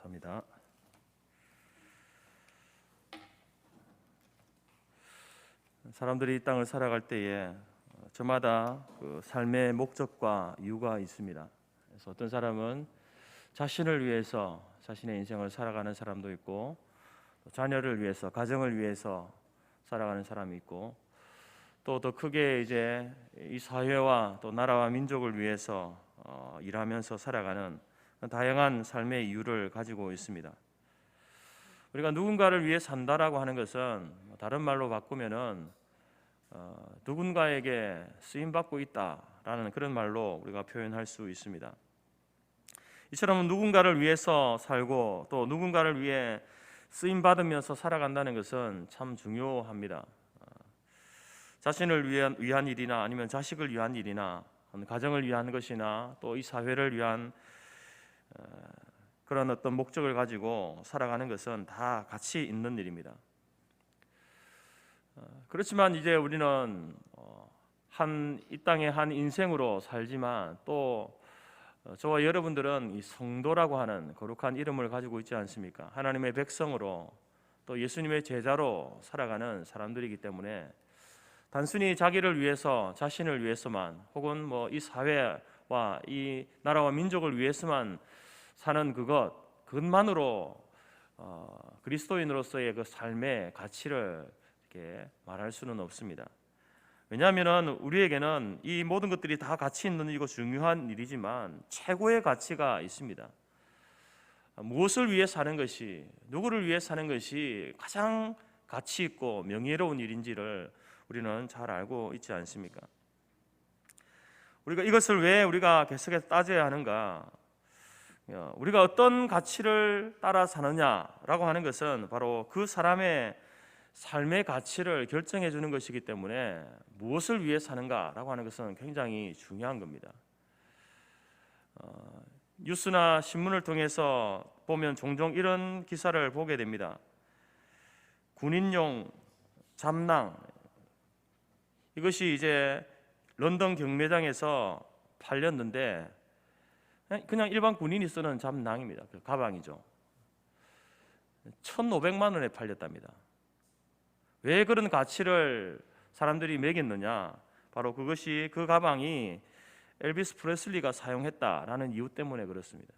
감사합니다. 사람들이 이 땅을 살아갈 때에 저마다 그 삶의 목적과 이유가 있습니다. 그래서 어떤 사람은 자신을 위해서 자신의 인생을 살아가는 사람도 있고, 자녀를 위해서, 가정을 위해서 살아가는 사람이 있고, 또 더 크게 이제 이 사회와 또 나라와 민족을 위해서 일하면서 살아가는 다양한 삶의 이유를 가지고 있습니다. 우리가 누군가를 위해 산다라고 하는 것은 다른 말로 바꾸면은 누군가에게 쓰임 받고 있다라는 그런 말로 우리가 표현할 수 있습니다. 이처럼 누군가를 위해서 살고 또 누군가를 위해 쓰임 받으면서 살아간다는 것은 참 중요합니다. 자신을 위한 일이나 아니면 자식을 위한 일이나 가정을 위한 것이나 또 이 사회를 위한 그런 어떤 목적을 가지고 살아가는 것은 다 가치 있는 일입니다. 그렇지만 이제 우리는 이 땅의 한 인생으로 살지만 또 저와 여러분들은 이 성도라고 하는 거룩한 이름을 가지고 있지 않습니까? 하나님의 백성으로 또 예수님의 제자로 살아가는 사람들이기 때문에 단순히 자기를 위해서, 자신을 위해서만, 혹은 이 사회와 이 나라와 민족을 위해서만 사는 그것만으로 그리스도인으로서의 그 삶의 가치를 이렇게 말할 수는 없습니다. 왜냐하면 우리에게는 이 모든 것들이 다 가치 있는 일이고 중요한 일이지만 최고의 가치가 있습니다. 무엇을 위해 사는 것이, 누구를 위해 사는 것이 가장 가치 있고 명예로운 일인지를 우리는 잘 알고 있지 않습니까? 우리가 이것을 왜 우리가 계속해서 따져야 하는가? 우리가 어떤 가치를 따라 사느냐라고 하는 것은 바로 그 사람의 삶의 가치를 결정해 주는 것이기 때문에 무엇을 위해 사는가라고 하는 것은 굉장히 중요한 겁니다. 뉴스나 신문을 통해서 보면 종종 이런 기사를 보게 됩니다. 군인용 잡낭, 이것이 이제 런던 경매장에서 팔렸는데 그냥 일반 군인이 쓰는 잡낭입니다. 그 가방이죠. 1,500만 원에 팔렸답니다. 왜 그런 가치를 사람들이 매겼느냐? 바로 그것이, 그 가방이 엘비스 프레슬리가 사용했다라는 이유 때문에 그렇습니다.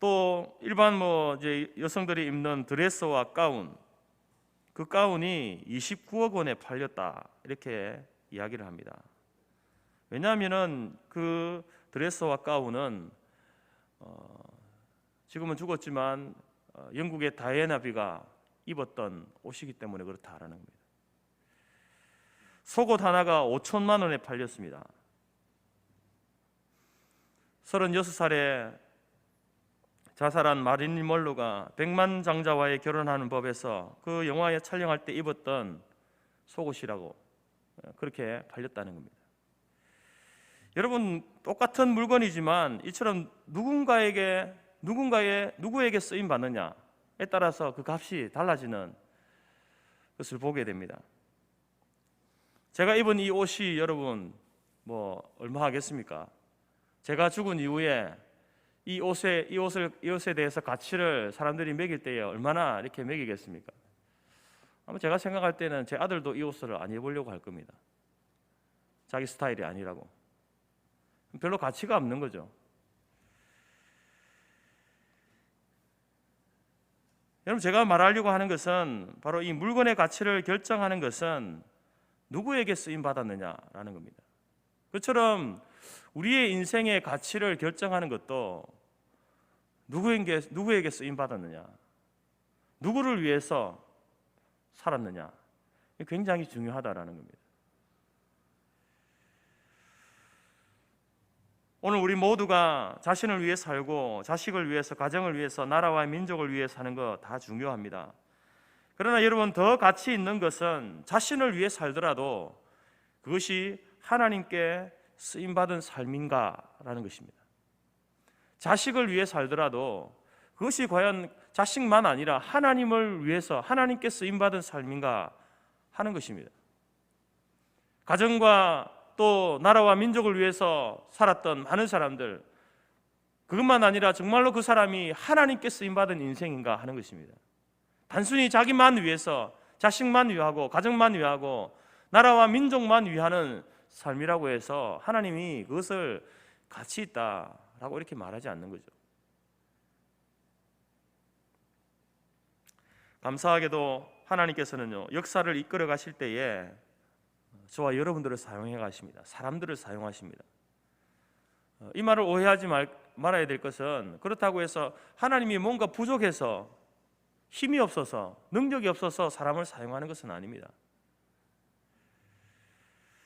또 일반 이제 여성들이 입는 드레스와 가운, 그 가운이 29억 원에 팔렸다 이렇게 이야기를 합니다. 왜냐하면은 그 드레스와 가운은 지금은 죽었지만 영국의 다이애나비가 입었던 옷이기 때문에 그렇다라는 겁니다. 속옷 하나가 5천만 원에 팔렸습니다. 36살에 자살한 마릴린 먼로가 백만장자와의 결혼하는 법에서 그 영화에 촬영할 때 입었던 속옷이라고 그렇게 팔렸다는 겁니다. 여러분, 똑같은 물건이지만 이처럼 누구에게 쓰임 받느냐에 따라서 그 값이 달라지는 것을 보게 됩니다. 제가 입은 이 옷이 여러분 얼마 하겠습니까? 제가 죽은 이후에 이 옷에 대해서 가치를 사람들이 매길 때에 얼마나 이렇게 매기겠습니까? 아마 제가 생각할 때는 제 아들도 이 옷을 안 입으려고 할 겁니다. 자기 스타일이 아니라고. 별로 가치가 없는 거죠. 여러분, 제가 말하려고 하는 것은 바로 이 물건의 가치를 결정하는 것은 누구에게 쓰임 받았느냐라는 겁니다. 그처럼 우리의 인생의 가치를 결정하는 것도 누구에게 쓰임 받았느냐, 누구를 위해서 살았느냐, 굉장히 중요하다라는 겁니다. 오늘 우리 모두가 자신을 위해 살고 자식을 위해서, 가정을 위해서, 나라와 민족을 위해 사는 거 다 중요합니다. 그러나 여러분, 더 가치 있는 것은 자신을 위해 살더라도 그것이 하나님께 쓰임받은 삶인가라는 것입니다. 자식을 위해 살더라도 그것이 과연 자식만 아니라 하나님을 위해서 하나님께 쓰임받은 삶인가 하는 것입니다. 가정과 또 나라와 민족을 위해서 살았던 많은 사람들, 그것만 아니라 정말로 그 사람이 하나님께 쓰임받은 인생인가 하는 것입니다. 단순히 자기만 위해서, 자식만 위하고 가정만 위하고 나라와 민족만 위하는 삶이라고 해서 하나님이 그것을 가치 있다라고 이렇게 말하지 않는 거죠. 감사하게도 하나님께서는요, 역사를 이끌어 가실 때에 저와 여러분들을 사용해 가십니다. 사람들을 사용하십니다. 이 말을 오해하지 말아야 될 것은, 그렇다고 해서 하나님이 뭔가 부족해서, 힘이 없어서, 능력이 없어서 사람을 사용하는 것은 아닙니다.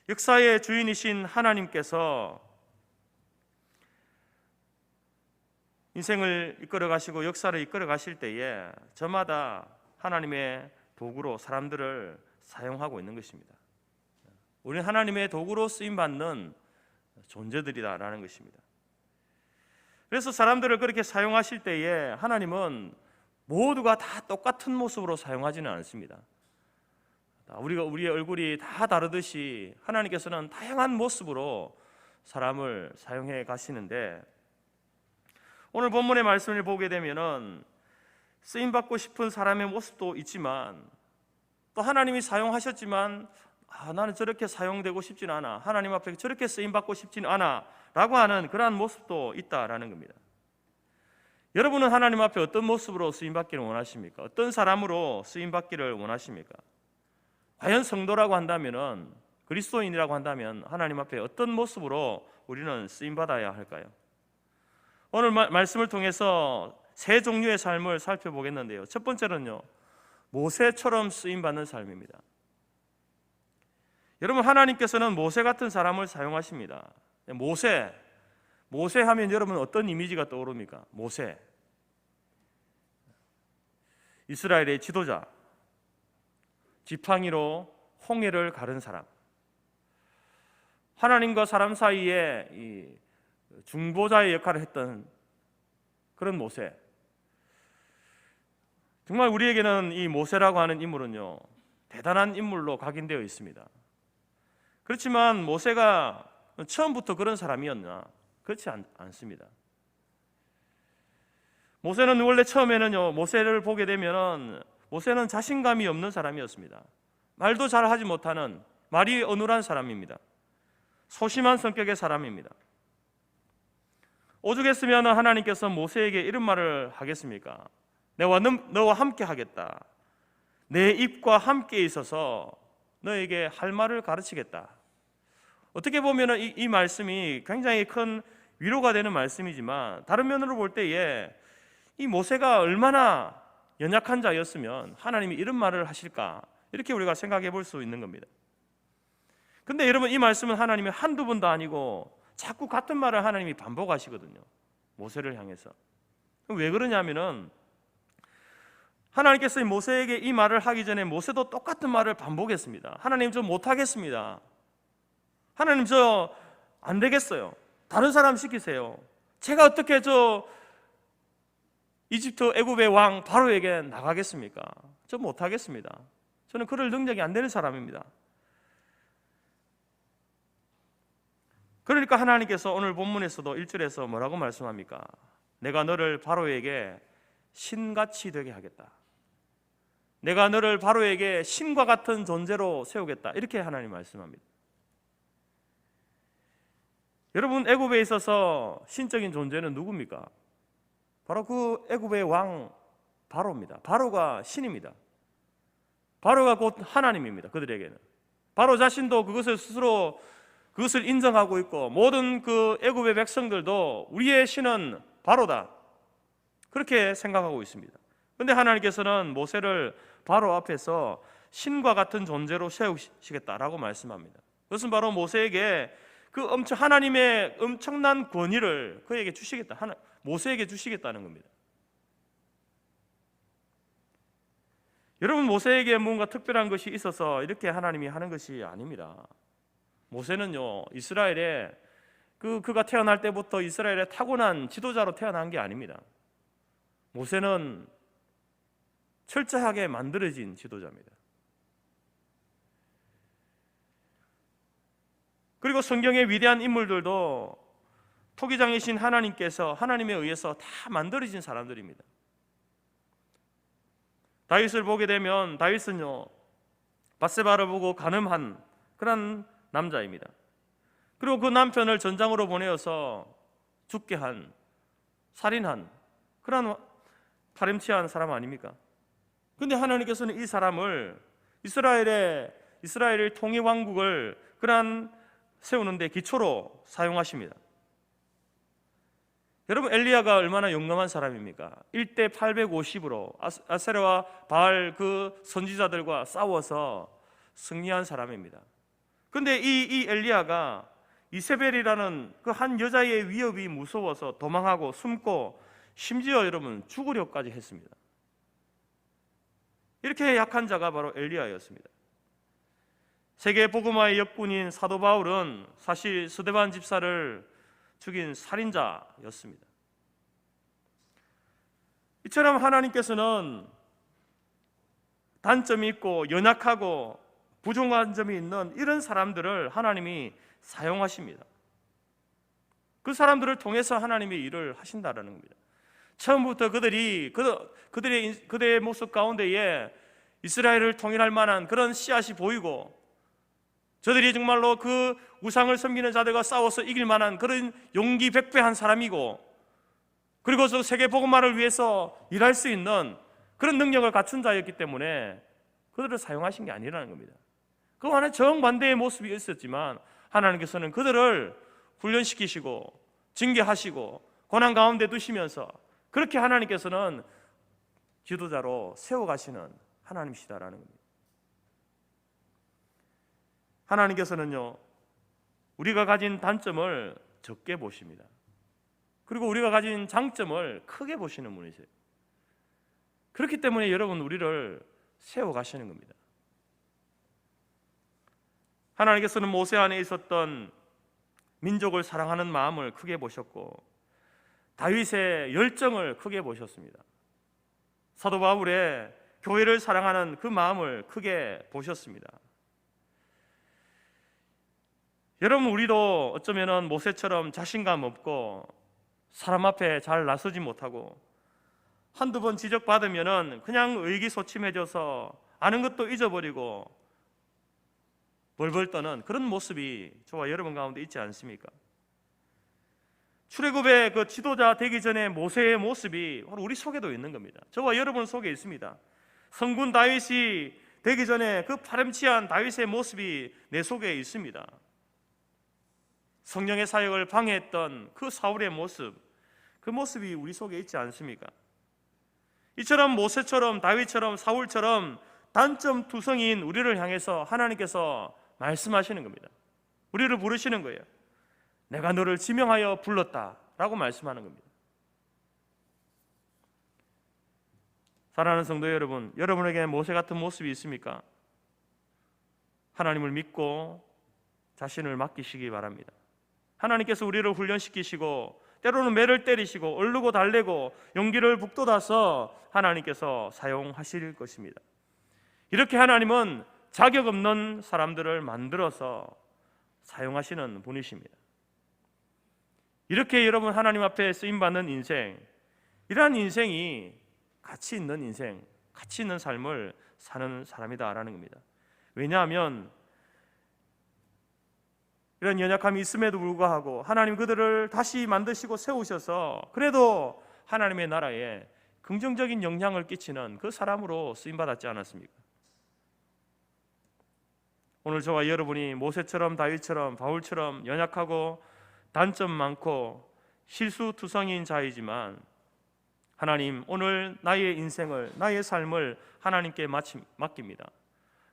역사의 주인이신 하나님께서 인생을 이끌어 가시고 역사를 이끌어 가실 때에 저마다 하나님의 도구로 사람들을 사용하고 있는 것입니다. 우리는 하나님의 도구로 쓰임받는 존재들이다라는 것입니다. 그래서 사람들을 그렇게 사용하실 때에 하나님은 모두가 다 똑같은 모습으로 사용하지는 않습니다. 우리의 얼굴이 다 다르듯이 하나님께서는 다양한 모습으로 사람을 사용해 가시는데, 오늘 본문의 말씀을 보게 되면은 쓰임받고 싶은 사람의 모습도 있지만, 또 하나님이 사용하셨지만 나는 저렇게 사용되고 싶진 않아, 하나님 앞에 저렇게 쓰임받고 싶진 않아 라고 하는 그러한 모습도 있다라는 겁니다. 여러분은 하나님 앞에 어떤 모습으로 쓰임받기를 원하십니까? 어떤 사람으로 쓰임받기를 원하십니까? 과연 성도라고 한다면, 그리스도인이라고 한다면 하나님 앞에 어떤 모습으로 우리는 쓰임받아야 할까요? 오늘 말씀을 통해서 세 종류의 삶을 살펴보겠는데요, 첫 번째는요, 모세처럼 쓰임받는 삶입니다. 여러분, 하나님께서는 모세 같은 사람을 사용하십니다. 모세 하면 여러분 어떤 이미지가 떠오릅니까? 모세, 이스라엘의 지도자, 지팡이로 홍해를 가른 사람, 하나님과 사람 사이에 이 중보자의 역할을 했던 그런 모세. 정말 우리에게는 이 모세라고 하는 인물은요, 대단한 인물로 각인되어 있습니다. 그렇지만 모세가 처음부터 그런 사람이었나? 그렇지 않습니다. 모세는 원래 처음에는요, 모세를 보게 되면은 모세는 자신감이 없는 사람이었습니다. 말도 잘 하지 못하는, 말이 어눌한 사람입니다. 소심한 성격의 사람입니다. 오죽했으면 하나님께서 모세에게 이런 말을 하겠습니까? 내가 너와 함께 하겠다. 내 입과 함께 있어서 너에게 할 말을 가르치겠다. 어떻게 보면 이 말씀이 굉장히 큰 위로가 되는 말씀이지만, 다른 면으로 볼 때에 이 모세가 얼마나 연약한 자였으면 하나님이 이런 말을 하실까, 이렇게 우리가 생각해 볼 수 있는 겁니다. 근데 여러분, 이 말씀은 하나님이 한두 번도 아니고 자꾸 같은 말을 하나님이 반복하시거든요, 모세를 향해서. 왜 그러냐면은 하나님께서 모세에게 이 말을 하기 전에 모세도 똑같은 말을 반복했습니다. 하나님, 저 못하겠습니다. 하나님, 저 안 되겠어요. 다른 사람 시키세요. 제가 어떻게 저 이집트 애굽의 왕 바로에게 나가겠습니까? 저 못하겠습니다. 저는 그럴 능력이 안 되는 사람입니다. 그러니까 하나님께서 오늘 본문에서도 1절에서 뭐라고 말씀합니까? 내가 너를 바로에게 신같이 되게 하겠다. 내가 너를 바로에게 신과 같은 존재로 세우겠다. 이렇게 하나님 말씀합니다. 여러분, 애굽에 있어서 신적인 존재는 누굽니까? 바로 그 애굽의 왕 바로입니다. 바로가 신입니다. 바로가 곧 하나님입니다. 그들에게는 바로 자신도 그것을 인정하고 있고, 모든 그 애굽의 백성들도 우리의 신은 바로다, 그렇게 생각하고 있습니다. 그런데 하나님께서는 모세를 바로 앞에서 신과 같은 존재로 세우시겠다라고 말씀합니다. 그것은 바로 모세에게 하나님의 엄청난 권위를 그에게 주시겠다, 모세에게 주시겠다는 겁니다. 여러분, 모세에게 뭔가 특별한 것이 있어서 이렇게 하나님이 하는 것이 아닙니다. 모세는요, 이스라엘에 그가 태어날 때부터 이스라엘의 타고난 지도자로 태어난 게 아닙니다. 모세는 철저하게 만들어진 지도자입니다. 그리고 성경의 위대한 인물들도 토기장이신 하나님께서 하나님에 의해서 다 만들어진 사람들입니다. 다윗을 보게 되면 다윗은요 밧세바를 보고 간음한 그런 남자입니다. 그리고 그 남편을 전장으로 보내어서 죽게 한, 살인한 그런 파렴치한 사람 아닙니까? 근데 하나님께서는 이 사람을 이스라엘의 통일 왕국을 그런 세우는 데 기초로 사용하십니다. 여러분, 엘리야가 얼마나 용감한 사람입니까? 1대 850으로 아세라와 바알 그 선지자들과 싸워서 승리한 사람입니다. 근데 이 엘리야가 이세벨이라는 그 한 여자의 위협이 무서워서 도망하고 숨고 심지어 여러분 죽으려까지 했습니다. 이렇게 약한 자가 바로 엘리야였습니다. 세계 복음화의 역군인 사도 바울은 사실 스데반 집사를 죽인 살인자였습니다. 이처럼 하나님께서는 단점이 있고 연약하고 부족한 점이 있는 이런 사람들을 하나님이 사용하십니다. 그 사람들을 통해서 하나님이 일을 하신다라는 겁니다. 처음부터 그들의 모습 가운데에 이스라엘을 통일할 만한 그런 씨앗이 보이고 저들이 정말로 그 우상을 섬기는 자들과 싸워서 이길 만한 그런 용기 백배한 사람이고, 그리고 저 세계 복음화를 위해서 일할 수 있는 그런 능력을 갖춘 자였기 때문에 그들을 사용하신 게 아니라는 겁니다. 그와는 정반대의 모습이 있었지만 하나님께서는 그들을 훈련시키시고 징계하시고 고난 가운데 두시면서 그렇게 하나님께서는 지도자로 세워가시는 하나님이시다라는 겁니다. 하나님께서는요 우리가 가진 단점을 적게 보십니다. 그리고 우리가 가진 장점을 크게 보시는 분이세요. 그렇기 때문에 여러분 우리를 세워가시는 겁니다. 하나님께서는 모세 안에 있었던 민족을 사랑하는 마음을 크게 보셨고 다윗의 열정을 크게 보셨습니다. 사도 바울의 교회를 사랑하는 그 마음을 크게 보셨습니다. 여러분 우리도 어쩌면 모세처럼 자신감 없고 사람 앞에 잘 나서지 못하고 한두 번 지적받으면 그냥 의기소침해져서 아는 것도 잊어버리고 벌벌 떠는 그런 모습이 저와 여러분 가운데 있지 않습니까? 출애굽의 그 지도자 되기 전에 모세의 모습이 바로 우리 속에도 있는 겁니다. 저와 여러분 속에 있습니다. 성군 다윗이 되기 전에 그 파렴치한 다윗의 모습이 내 속에 있습니다. 성령의 사역을 방해했던 그 사울의 모습, 그 모습이 우리 속에 있지 않습니까? 이처럼 모세처럼 다윗처럼 사울처럼 단점 투성이인 우리를 향해서 하나님께서 말씀하시는 겁니다. 우리를 부르시는 거예요. 내가 너를 지명하여 불렀다 라고 말씀하는 겁니다. 사랑하는 성도 여러분, 여러분에게 모세 같은 모습이 있습니까? 하나님을 믿고 자신을 맡기시기 바랍니다. 하나님께서 우리를 훈련시키시고 때로는 매를 때리시고 얼르고 달래고 용기를 북돋아서 하나님께서 사용하실 것입니다. 이렇게 하나님은 자격 없는 사람들을 만들어서 사용하시는 분이십니다. 이렇게 여러분 하나님 앞에 쓰임받는 인생, 이러한 인생이 가치 있는 인생, 가치 있는 삶을 사는 사람이다라는 겁니다. 왜냐하면 이런 연약함이 있음에도 불구하고 하나님 그들을 다시 만드시고 세우셔서 그래도 하나님의 나라에 긍정적인 영향을 끼치는 그 사람으로 쓰임받았지 않았습니까? 오늘 저와 여러분이 모세처럼 다윗처럼 바울처럼 연약하고 단점 많고 실수투성이인 자이지만 하나님 오늘 나의 인생을 나의 삶을 하나님께 맡깁니다.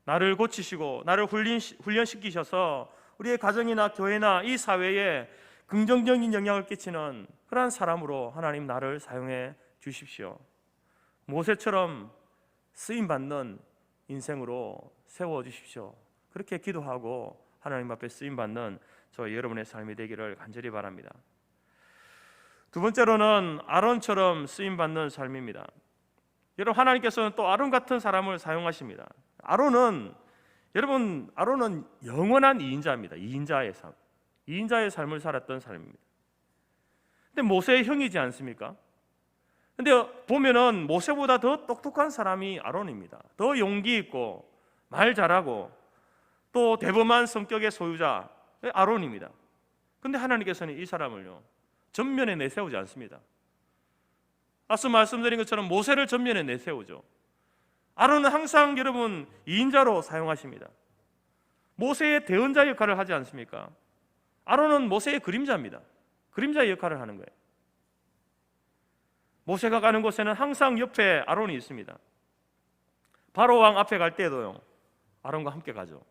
나를 고치시고 나를 훈련시키셔서 우리의 가정이나 교회나 이 사회에 긍정적인 영향을 끼치는 그러한 사람으로 하나님 나를 사용해 주십시오. 모세처럼 쓰임받는 인생으로 세워주십시오. 그렇게 기도하고 하나님 앞에 쓰임받는 저 여러분의 삶이 되기를 간절히 바랍니다. 두 번째로는 아론처럼 쓰임받는 삶입니다. 여러분 하나님께서는 또 아론 같은 사람을 사용하십니다. 아론은 영원한 2인자입니다. 2인자의 삶. 2인자의 삶을 살았던 사람입니다. 근데 모세의 형이지 않습니까? 근데 보면은 모세보다 더 똑똑한 사람이 아론입니다. 더 용기 있고 말 잘하고 또 대범한 성격의 소유자 아론입니다. 근데 하나님께서는 이 사람을요 전면에 내세우지 않습니다. 앞서 말씀드린 것처럼 모세를 전면에 내세우죠. 아론은 항상 여러분 2인자로 사용하십니다. 모세의 대언자 역할을 하지 않습니까? 아론은 모세의 그림자입니다. 그림자의 역할을 하는 거예요. 모세가 가는 곳에는 항상 옆에 아론이 있습니다. 바로 왕 앞에 갈 때도요 아론과 함께 가죠.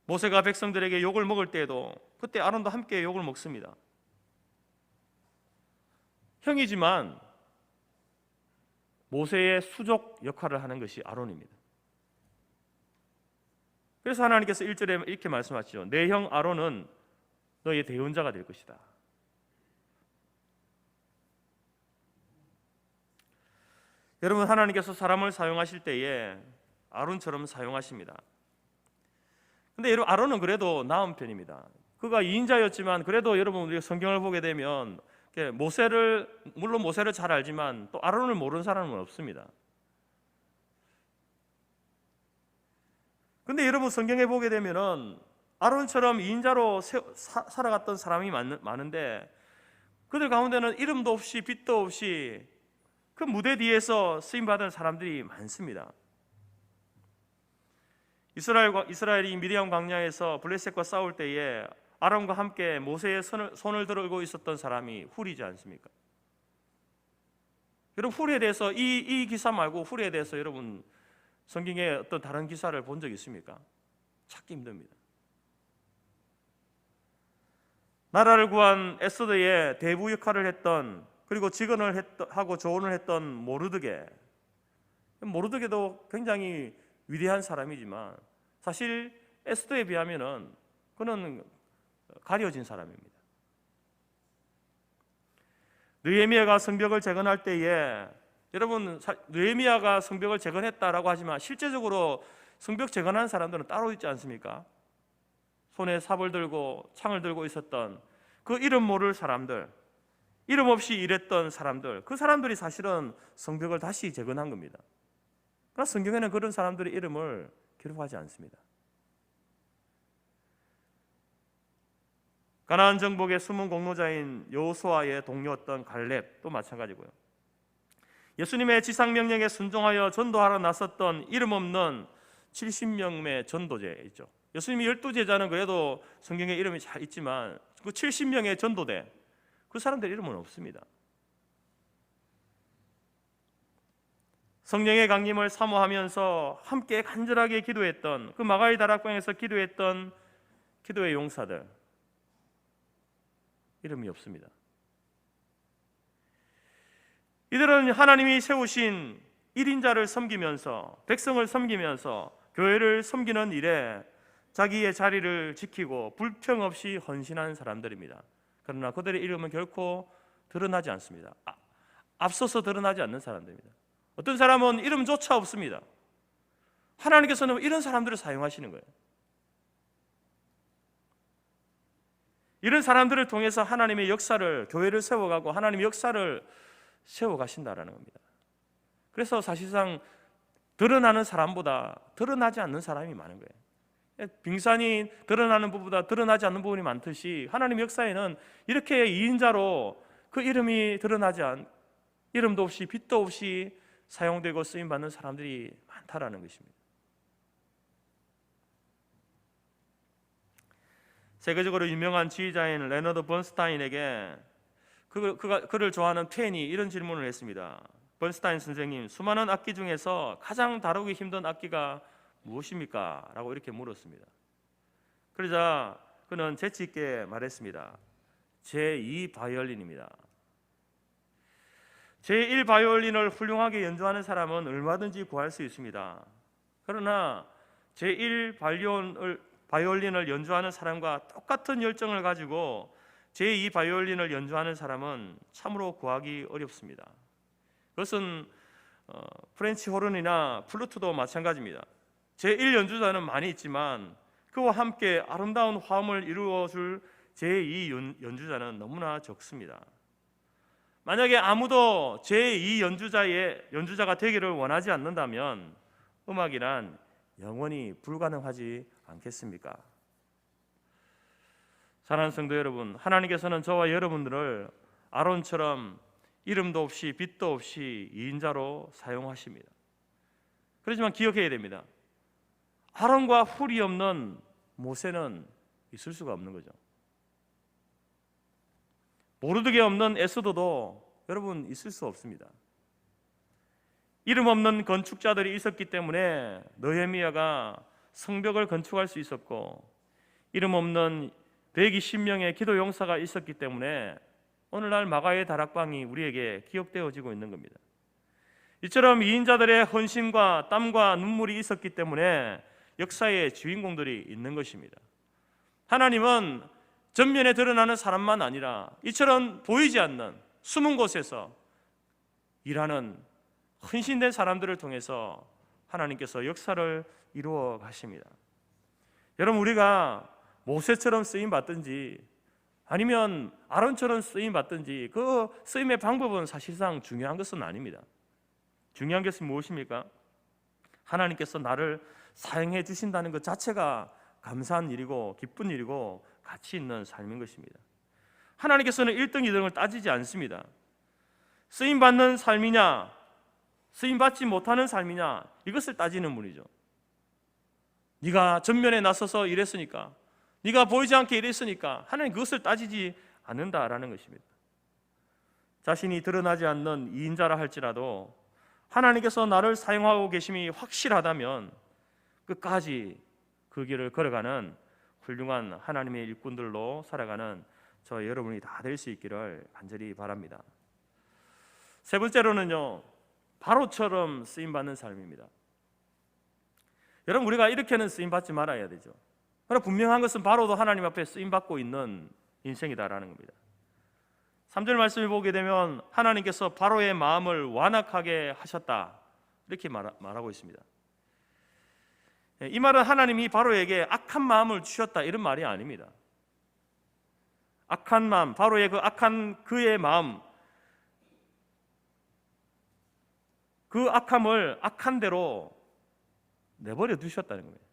모세가 백성들에게 욕을 먹을 때에도 그때 아론도 함께 욕을 먹습니다. 형이지만 모세의 수족 역할을 하는 것이 아론입니다. 그래서 하나님께서 1절에 이렇게 말씀하시죠. 내 형 아론은 너의 대언자가 될 것이다. 여러분, 하나님께서 사람을 사용하실 때에 아론처럼 사용하십니다. 근데 여러분, 아론은 그래도 나은 편입니다. 그가 2인자였지만 그래도 여러분 우리가 성경을 보게 되면 물론 모세를 잘 알지만 또 아론을 모르는 사람은 없습니다. 근데 여러분 성경에 보게 되면은 아론처럼 2인자로 살아갔던 사람이 많은데 그들 가운데는 이름도 없이 빛도 없이 그 무대 뒤에서 쓰임받은 사람들이 많습니다. 이스라엘이 미디안 광야에서 블레셋과 싸울 때에 아론과 함께 모세의 손을 들고 있었던 사람이 훌이지 않습니까? 여러분 훌에 대해서 이 기사 말고 훌에 대해서 여러분 성경에 어떤 다른 기사를 본 적 있습니까? 찾기 힘듭니다. 나라를 구한 에스더의 대부 역할을 했던 그리고 직언을 하고 조언을 했던 모르드게도 굉장히 위대한 사람이지만 사실 에스더에 비하면은 그는 가려진 사람입니다. 느헤미야가 성벽을 재건할 때에 여러분 느헤미야가 성벽을 재건했다라고 하지만 실제적으로 성벽 재건한 사람들은 따로 있지 않습니까? 손에 삽을 들고 창을 들고 있었던 그 이름 모를 사람들, 이름 없이 일했던 사람들, 그 사람들이 사실은 성벽을 다시 재건한 겁니다. 그러나 성경에는 그런 사람들의 이름을 기록하지 않습니다. 가나안 정복의 숨은 공로자인 여호수아의 동료였던 갈렙도 마찬가지고요. 예수님의 지상명령에 순종하여 전도하러 나섰던 이름 없는 70명의 전도제 있죠. 예수님이 12제자는 그래도 성경에 이름이 잘 있지만 그 70명의 전도대 그 사람들 이름은 없습니다. 성령의 강림을 사모하면서 함께 간절하게 기도했던 그 마가의 다락방에서 기도했던 기도의 용사들 이름이 없습니다. 이들은 하나님이 세우신 1인자를 섬기면서 백성을 섬기면서 교회를 섬기는 일에 자기의 자리를 지키고 불평 없이 헌신한 사람들입니다. 그러나 그들의 이름은 결코 드러나지 않습니다. 앞서서 드러나지 않는 사람들입니다. 어떤 사람은 이름조차 없습니다. 하나님께서는 이런 사람들을 사용하시는 거예요. 이런 사람들을 통해서 하나님의 역사를, 교회를 세워가고 하나님의 역사를 세워가신다라는 겁니다. 그래서 사실상 드러나는 사람보다 드러나지 않는 사람이 많은 거예요. 빙산이 드러나는 부분보다 드러나지 않는 부분이 많듯이 하나님의 역사에는 이렇게 2인자로 그 이름이 드러나지 이름도 없이 빛도 없이 사용되고 쓰임받는 사람들이 많다라는 것입니다. 세계적으로 유명한 지휘자인 레너드 번스타인에게 그를 좋아하는 팬이 이런 질문을 했습니다. 번스타인 선생님, 수많은 악기 중에서 가장 다루기 힘든 악기가 무엇입니까? 라고 이렇게 물었습니다. 그러자 그는 재치 있게 말했습니다. 제2 바이올린입니다. 제1 바이올린을 훌륭하게 연주하는 사람은 얼마든지 구할 수 있습니다. 그러나 제1 바이올린을 연주하는 사람과 똑같은 열정을 가지고 제2 바이올린을 연주하는 사람은 참으로 구하기 어렵습니다. 그것은 프렌치 호른이나 플루트도 마찬가지입니다. 제1 연주자는 많이 있지만 그와 함께 아름다운 화음을 이루어줄 제2 연주자는 너무나 적습니다. 만약에 아무도 제2 연주자가 되기를 원하지 않는다면 음악이란 영원히 불가능하지 않겠습니까? 사랑하는 성도 여러분, 하나님께서는 저와 여러분들을 아론처럼 이름도 없이 빛도 없이 2인자로 사용하십니다. 그렇지만 기억해야 됩니다. 아론과 훌이 없는 모세는 있을 수가 없는 거죠. 모르드게 없는 에스더도 여러분 있을 수 없습니다. 이름 없는 건축자들이 있었기 때문에 느헤미야가 성벽을 건축할 수 있었고, 이름 없는 120명의 기도 용사가 있었기 때문에 오늘날 마가의 다락방이 우리에게 기억되어지고 있는 겁니다. 이처럼 2인자들의 헌신과 땀과 눈물이 있었기 때문에 역사의 주인공들이 있는 것입니다. 하나님은 전면에 드러나는 사람만 아니라 이처럼 보이지 않는 숨은 곳에서 일하는 헌신된 사람들을 통해서 하나님께서 역사를 이루어 가십니다. 여러분, 우리가 모세처럼 쓰임 받든지 아니면 아론처럼 쓰임 받든지 그 쓰임의 방법은 사실상 중요한 것은 아닙니다. 중요한 것은 무엇입니까? 하나님께서 나를 사용해 주신다는 것 자체가 감사한 일이고 기쁜 일이고 가치 있는 삶인 것입니다. 하나님께서는 1등, 2등을 따지지 않습니다. 쓰임받는 삶이냐, 쓰임받지 못하는 삶이냐, 이것을 따지는 분이죠. 네가 전면에 나서서 일했으니까, 네가 보이지 않게 일했으니까 하나님 그것을 따지지 않는다라는 것입니다. 자신이 드러나지 않는 2인자라 할지라도 하나님께서 나를 사용하고 계심이 확실하다면 끝까지 그 길을 걸어가는 훌륭한 하나님의 일꾼들로 살아가는 저 여러분이 다 될 수 있기를 간절히 바랍니다. 세 번째로는요, 바로처럼 쓰임받는 삶입니다. 여러분, 우리가 이렇게는 쓰임받지 말아야 되죠. 그러나 분명한 것은 바로도 하나님 앞에 쓰임받고 있는 인생이다라는 겁니다. 3절 말씀을 보게 되면 하나님께서 바로의 마음을 완악하게 하셨다, 이렇게 말하고 있습니다. 이 말은 하나님이 바로에게 악한 마음을 주셨다, 이런 말이 아닙니다. 악한 마음, 바로의 그 악한 그의 마음, 그 악함을 악한 대로 내버려 두셨다는 겁니다.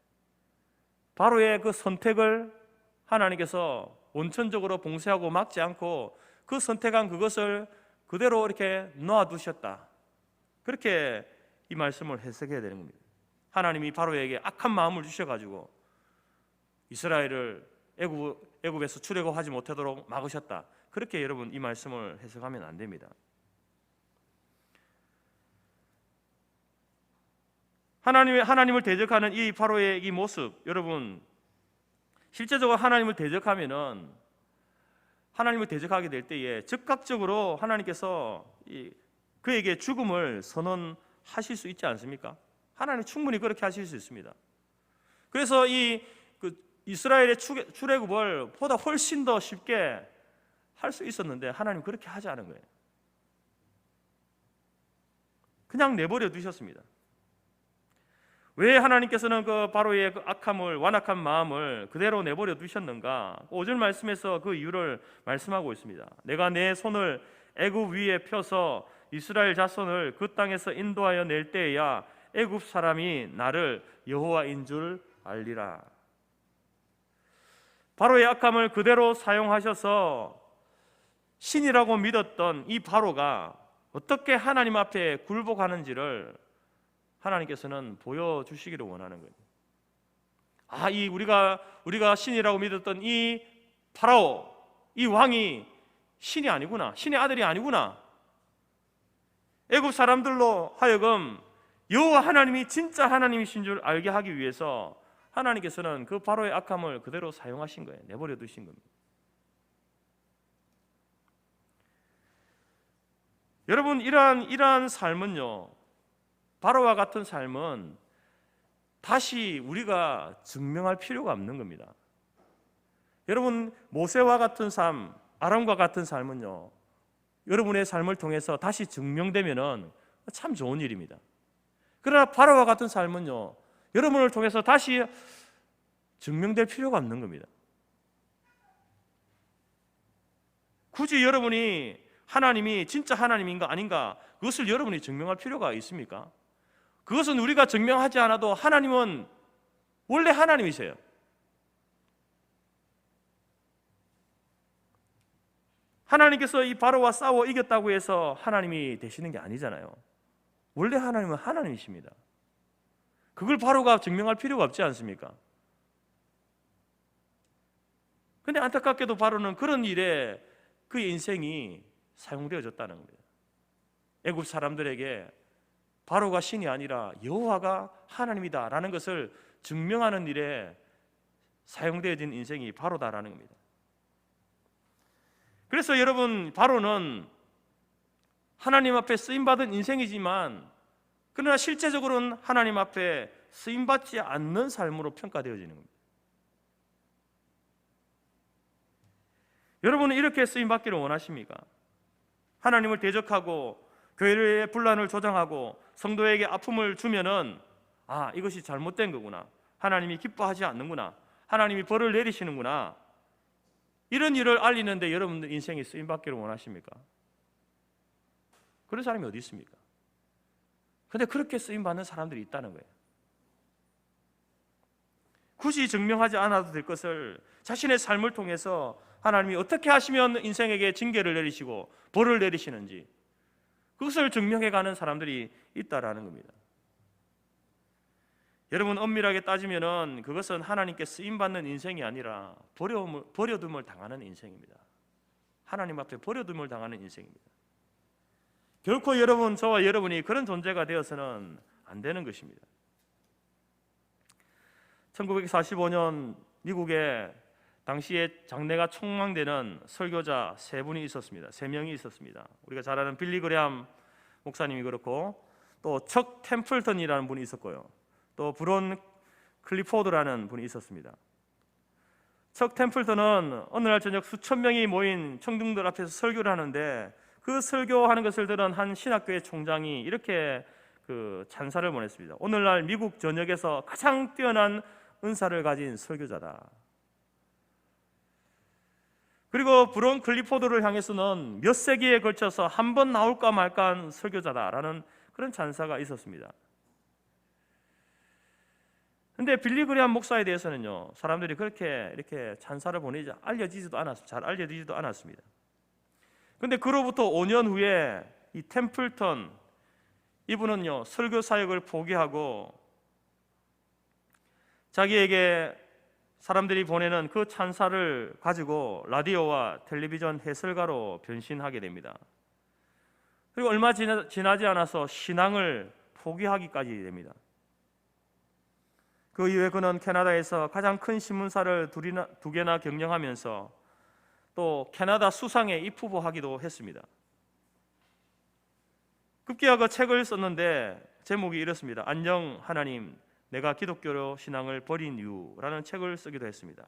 바로의 그 선택을 하나님께서 원천적으로 봉쇄하고 막지 않고 그 선택한 그것을 그대로 이렇게 놓아두셨다, 그렇게 이 말씀을 해석해야 되는 겁니다. 하나님이 바로에게 악한 마음을 주셔가지고 이스라엘을 애굽에서 출애굽하지 못하도록 막으셨다, 그렇게 여러분 이 말씀을 해석하면 안 됩니다. 하나님을 대적하는 이 바로의 이 모습, 여러분 실제적으로 하나님을 대적하면은, 하나님을 대적하게 될 때에 즉각적으로 하나님께서 그에게 죽음을 선언하실 수 있지 않습니까? 하나님 충분히 그렇게 하실 수 있습니다. 그래서 이스라엘의 출애굽을 보다 훨씬 더 쉽게 할 수 있었는데 하나님 그렇게 하지 않은 거예요. 그냥 내버려 두셨습니다. 왜 하나님께서는 그 바로의 그 악함을, 완악한 마음을 그대로 내버려 두셨는가? 5절 말씀에서 그 이유를 말씀하고 있습니다. 내가 내 손을 애굽 위에 펴서 이스라엘 자손을 그 땅에서 인도하여 낼 때에야 애굽 사람이 나를 여호와인 줄 알리라. 바로의 악함을 그대로 사용하셔서 신이라고 믿었던 이 바로가 어떻게 하나님 앞에 굴복하는지를 하나님께서는 보여주시기를 원하는 거예요. 이 우리가 신이라고 믿었던 이 파라오, 이 왕이 신이 아니구나, 신의 아들이 아니구나. 애굽 사람들로 하여금 여호와 하나님이 진짜 하나님이신 줄 알게 하기 위해서 하나님께서는 그 바로의 악함을 그대로 사용하신 거예요. 내버려 두신 겁니다. 여러분, 이러한 삶은요, 바로와 같은 삶은 다시 우리가 증명할 필요가 없는 겁니다. 여러분, 모세와 같은 삶, 아론과 같은 삶은요, 여러분의 삶을 통해서 다시 증명되면은 참 좋은 일입니다. 그러나 바로와 같은 삶은요, 여러분을 통해서 다시 증명될 필요가 없는 겁니다. 굳이 여러분이 하나님이 진짜 하나님인가 아닌가 그것을 여러분이 증명할 필요가 있습니까? 그것은 우리가 증명하지 않아도 하나님은 원래 하나님이세요. 하나님께서 이 바로와 싸워 이겼다고 해서 하나님이 되시는 게 아니잖아요. 원래 하나님은 하나님이십니다. 그걸 바로가 증명할 필요가 없지 않습니까? 근데 안타깝게도 바로는 그런 일에 그의 인생이 사용되어졌다는 겁니다. 애굽 사람들에게 바로가 신이 아니라 여호와가 하나님이다라는 것을 증명하는 일에 사용되어진 인생이 바로다라는 겁니다. 그래서 여러분, 바로는 하나님 앞에 쓰임받은 인생이지만 그러나 실제적으로는 하나님 앞에 쓰임받지 않는 삶으로 평가되어지는 겁니다. 여러분은 이렇게 쓰임받기를 원하십니까? 하나님을 대적하고 교회의 분란을 조장하고 성도에게 아픔을 주면은 이것이 잘못된 거구나, 하나님이 기뻐하지 않는구나, 하나님이 벌을 내리시는구나, 이런 일을 알리는데 여러분들 인생이 쓰임받기를 원하십니까? 그런 사람이 어디 있습니까? 근데 그렇게 쓰임받는 사람들이 있다는 거예요. 굳이 증명하지 않아도 될 것을 자신의 삶을 통해서 하나님이 어떻게 하시면 인생에게 징계를 내리시고 벌을 내리시는지 그것을 증명해가는 사람들이 있다라는 겁니다. 여러분, 엄밀하게 따지면은 그것은 하나님께 쓰임받는 인생이 아니라 버려둠을 당하는 인생입니다. 하나님 앞에 버려둠을 당하는 인생입니다. 결코 여러분, 저와 여러분이 그런 존재가 되어서는 안 되는 것입니다. 1945년 미국에 당시에 장래가 촉망되는 설교자 세 분이 있었습니다. 세 명이 있었습니다. 우리가 잘 아는 빌리 그레함 목사님이 그렇고, 또 척 템플턴이라는 분이 있었고요, 또 브론 클리포드라는 분이 있었습니다. 척 템플턴은 어느 날 저녁 수천 명이 모인 청중들 앞에서 설교를 하는데, 그 설교하는 것을 들은 한 신학교의 총장이 이렇게 찬사를 보냈습니다. 오늘날 미국 전역에서 가장 뛰어난 은사를 가진 설교자다. 그리고 브론 클리포드를 향해서는 몇 세기에 걸쳐서 한 번 나올까 말까한 설교자다라는 그런 찬사가 있었습니다. 근데 빌리 그레함 목사에 대해서는요, 사람들이 그렇게 이렇게 찬사를 보내지 잘 알려지지도 않았습니다. 근데 그로부터 5년 후에 이 템플턴 이분은요, 설교 사역을 포기하고 자기에게 사람들이 보내는 그 찬사를 가지고 라디오와 텔레비전 해설가로 변신하게 됩니다. 그리고 얼마 지나지 않아서 신앙을 포기하기까지 됩니다. 그 이후에 그는 캐나다에서 가장 큰 신문사를 두 개나 경영하면서 또 캐나다 수상에 입후보하기도 했습니다. 급기야 그 책을 썼는데 제목이 이렇습니다. 안녕 하나님, 내가 기독교 신앙을 버린 이유라는 책을 쓰기도 했습니다.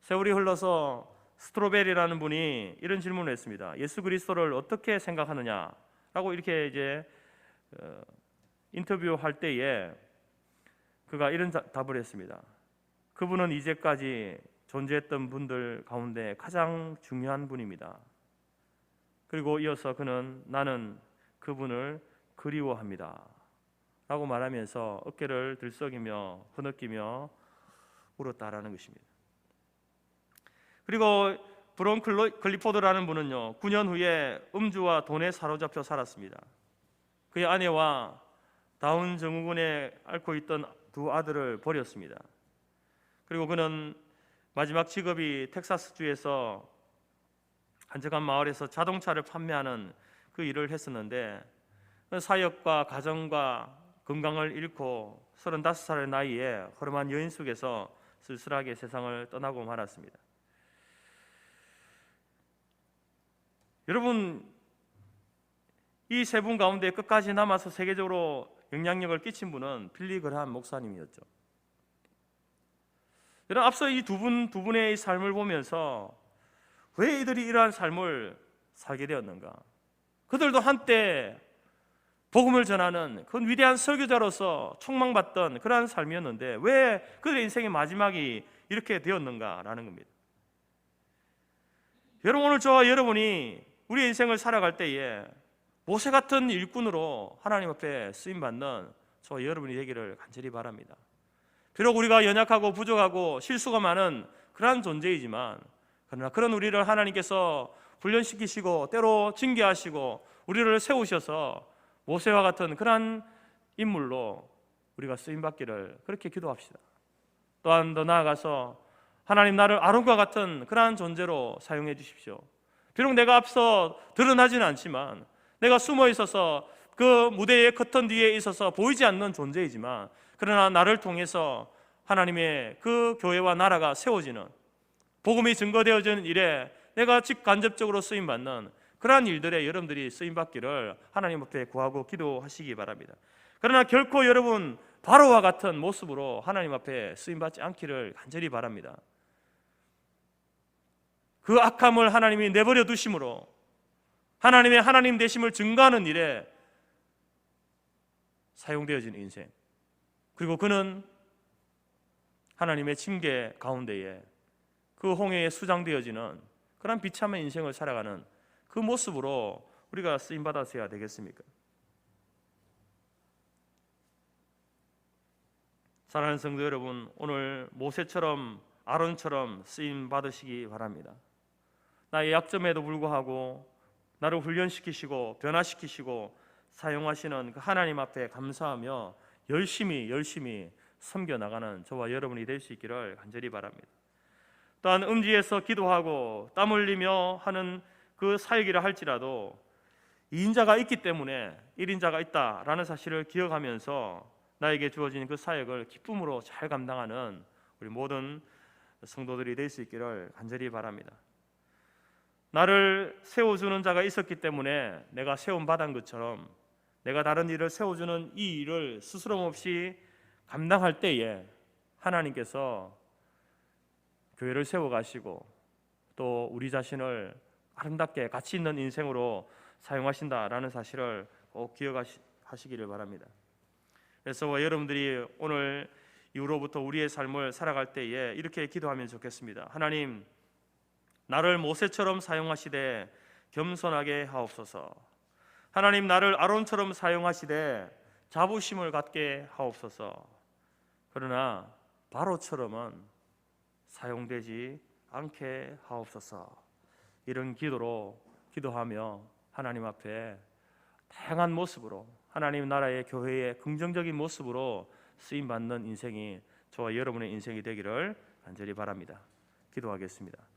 세월이 흘러서 스트로베리라는 분이 이런 질문을 했습니다. 예수 그리스도를 어떻게 생각하느냐라고 이렇게 이제 인터뷰할 때에 그가 이런 답을 했습니다. 그분은 이제까지 존재했던 분들 가운데 가장 중요한 분입니다. 그리고 이어서 그는 나는 그분을 그리워합니다 라고 말하면서 어깨를 들썩이며 흐느끼며 울었다라는 것입니다. 그리고 브론 클리포드라는 분은요, 9년 후에 음주와 돈에 사로잡혀 살았습니다. 그의 아내와 다운 증후군에 앓고 있던 두 아들을 버렸습니다. 그리고 그는 마지막 직업이 텍사스주에서 한적한 마을에서 자동차를 판매하는 그 일을 했었는데, 사역과 가정과 건강을 잃고 35살의 나이에 허름한 여인 속에서 쓸쓸하게 세상을 떠나고 말았습니다. 여러분, 이 세 분 가운데 끝까지 남아서 세계적으로 영향력을 끼친 분은 빌리 그레함 목사님이었죠. 여러분, 앞서 이 두 분의 삶을 보면서 왜 이들이 이러한 삶을 살게 되었는가? 그들도 한때 복음을 전하는 그 위대한 설교자로서 촉망받던 그러한 삶이었는데 왜 그들의 인생의 마지막이 이렇게 되었는가라는 겁니다. 여러분, 오늘 저와 여러분이 우리의 인생을 살아갈 때에 모세 같은 일꾼으로 하나님 앞에 쓰임받는 저와 여러분이 되기를 간절히 바랍니다. 비록 우리가 연약하고 부족하고 실수가 많은 그러한 존재이지만, 그러나 그런 우리를 하나님께서 훈련시키시고 때로 징계하시고 우리를 세우셔서 모세와 같은 그러한 인물로 우리가 쓰임받기를 그렇게 기도합시다. 또한 더 나아가서 하나님, 나를 아론과 같은 그러한 존재로 사용해 주십시오. 비록 내가 앞서 드러나지는 않지만, 내가 숨어 있어서 그 무대의 커튼 뒤에 있어서 보이지 않는 존재이지만, 그러나 나를 통해서 하나님의 그 교회와 나라가 세워지는, 복음이 증거되어지는 일에 내가 직간접적으로 쓰임받는 그러한 일들에 여러분들이 쓰임받기를 하나님 앞에 구하고 기도하시기 바랍니다. 그러나 결코 여러분 바로와 같은 모습으로 하나님 앞에 쓰임받지 않기를 간절히 바랍니다. 그 악함을 하나님이 내버려 두심으로 하나님의 하나님 되심을 증거하는 일에 사용되어진 인생, 그리고 그는 하나님의 징계 가운데에 그 홍해에 수장되어지는 그런 비참한 인생을 살아가는 그 모습으로 우리가 쓰임받았어야 되겠습니까? 사랑하는 성도 여러분, 오늘 모세처럼 아론처럼 쓰임받으시기 바랍니다. 나의 약점에도 불구하고 나를 훈련시키시고 변화시키시고 사용하시는 그 하나님 앞에 감사하며 열심히 섬겨나가는 저와 여러분이 될 수 있기를 간절히 바랍니다. 또한 음지에서 기도하고 땀 흘리며 하는 그 사역이라 할지라도 2인자가 있기 때문에 1인자가 있다라는 사실을 기억하면서 나에게 주어진 그 사역을 기쁨으로 잘 감당하는 우리 모든 성도들이 될 수 있기를 간절히 바랍니다. 나를 세워주는 자가 있었기 때문에 내가 세움받은 것처럼 내가 다른 일을 세워주는 이 일을 스스럼 없이 감당할 때에 하나님께서 교회를 세워가시고 또 우리 자신을 아름답게 가치 있는 인생으로 사용하신다라는 사실을 꼭 기억하시기를 바랍니다. 그래서 여러분들이 오늘 이후로부터 우리의 삶을 살아갈 때에 이렇게 기도하면 좋겠습니다. 하나님, 나를 모세처럼 사용하시되 겸손하게 하옵소서. 하나님, 나를 아론처럼 사용하시되 자부심을 갖게 하옵소서. 그러나 바로처럼은 사용되지 않게 하옵소서. 이런 기도로 기도하며 하나님 앞에 다양한 모습으로 하나님 나라의 교회의 긍정적인 모습으로 쓰임받는 인생이 저와 여러분의 인생이 되기를 간절히 바랍니다. 기도하겠습니다.